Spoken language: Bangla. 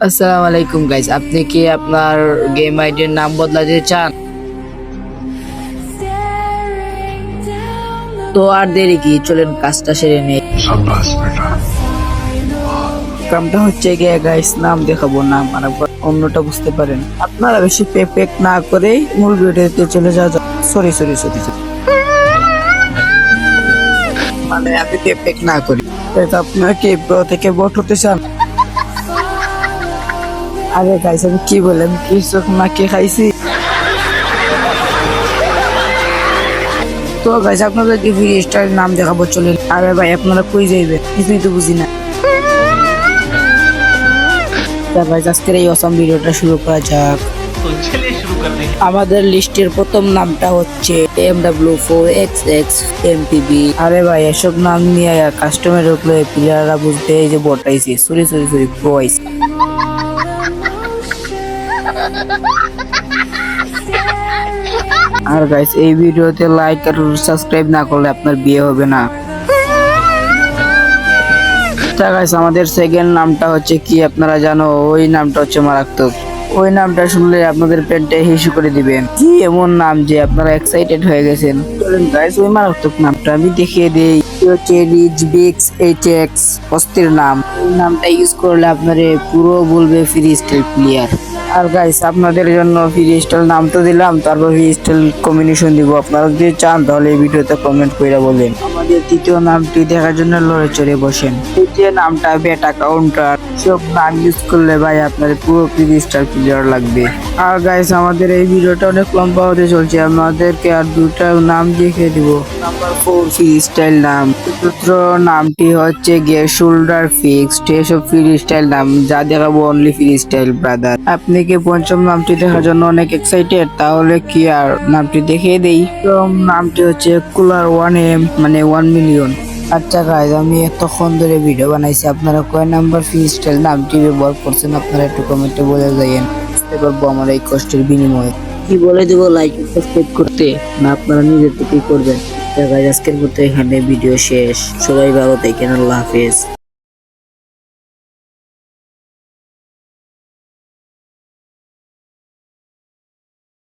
আসসালামু আলাইকুম গাইস, আপনি কি আপনার গেম আইডির নাম বদলাতে চান? তো আর দেরি কি, চলেন কাজটা সেরে নেই। কামটা হচ্ছে গিয়ে গাইস, নাম দেখাবো না, মানে অন্যটা বুঝতে পারেন। আপনারা বেশি পেক না করে মূল ভিডিওতে চলে যাওয়া যাক। সরি, মানে আমি পেক না করি। আপনারা কি প্রো থেকে বট হতে চান? আরে গাইস, আমি কি বললাম, কিছু না কি খাইছি। তো গাইস, আপনাদের কি ফ্রি স্টাইল নাম দেখাবো, চলেন। আরে ভাই, আপনারা কই যাইবেন, কিছুই তো বুঝি না। গাইস, আজকের এই অসাম ভিডিওটা শুরু করা যাক। আমাদের লিস্টের প্রথম নামটা হচ্ছে MW4XX MPB। আরে ভাই, এসব নাম নিয়ে কাস্টমার ঢুকলে প্লেয়াররা বুঝতে এই যে বটাইছে। সরি, প্রোয়াইস। আর গাইস, এই ভিডিওতে লাইক আর সাবস্ক্রাইব না করলে আপনার বিয়ে হবে না। গাইস, আমাদের সেকেন্ড নামটা হচ্ছে কি আপনারা জানো? ওই নামটা হচ্ছে মারাত্মক। ওই নামটা শুনলে আপনাদের পেটে হিসু করে দিবেন। কি এমন নাম যে আপনারা এক্সাইটেড হয়ে গেছেন। চলেন গাইস, ওই মারাত্মক নামটা আমি দেখিয়ে দেই। হচ্ছে রিচ বিক্স এইচএক্স, অস্থির নাম। এই নামটা ইউজ করলে আপনারে পুরো বলবে ফ্রি স্টাইল প্লেয়ার। আর গাইস, আপনাদের জন্য ফ্রি স্টাইল নাম তো দিলাম, তারপর ফ্রি স্টাইল কম্বিনেশন দিব। আপনারা যদি চান তাহলে এই ভিডিওতে কমেন্ট করে বলেন। আমাদের তৃতীয় নামটি দেখার জন্য লড়ে চড়ে বসেন। তৃতীয় নামটা বেটা কাউন্টার। সব নাম ইউজ করলে ভাই আপনার পুরো ফ্রি স্টাইল প্লেয়ার লাগবে। আর গাইস, আমাদের এই ভিডিওটা অনেক লম্বা হতে চলছে, আমাদেরকে আর দুটা নাম দেখিয়ে দিব। নাম্বার 4 ফ্রি স্টাইল নাম। চতুর্থ নামটি হচ্ছে গিয়ে শোল্ডার ফিক্সড। এসব ফ্রি স্টাইল নাম যা দেখাবো অনলি ফ্রি স্টাইল ব্রাদার। আপনি কি পঞ্চম নামটি দেখার জন্য অনেক এক্সাইটেড? তাহলে কি আর নামটি দেখিয়ে দেই। প্রথম নামটি হচ্ছে কুলার 1M, মানে 1 মিলিয়ন। আচ্ছা গাইজ, আমি এতক্ষণ ধরে ভিডিও বানাইছি, আপনারা কয় নাম্বার ফ্রি স্টাইল নামটি ব্যবহার করছেন আপনারা একটু কমেন্টে বলে যাইয়েন। বুঝতে পারবো আমার এই কষ্টের বিনিময়ে। কি বলে দেবো লাইক সাবস্ক্রাইব করতে, না আপনারা নিজে থেকেই করবেন? গাইজ, আজকের মতো এখানে ভিডিও শেষ। সবাই ভালো থাকেন, আল্লাহ হাফেজ।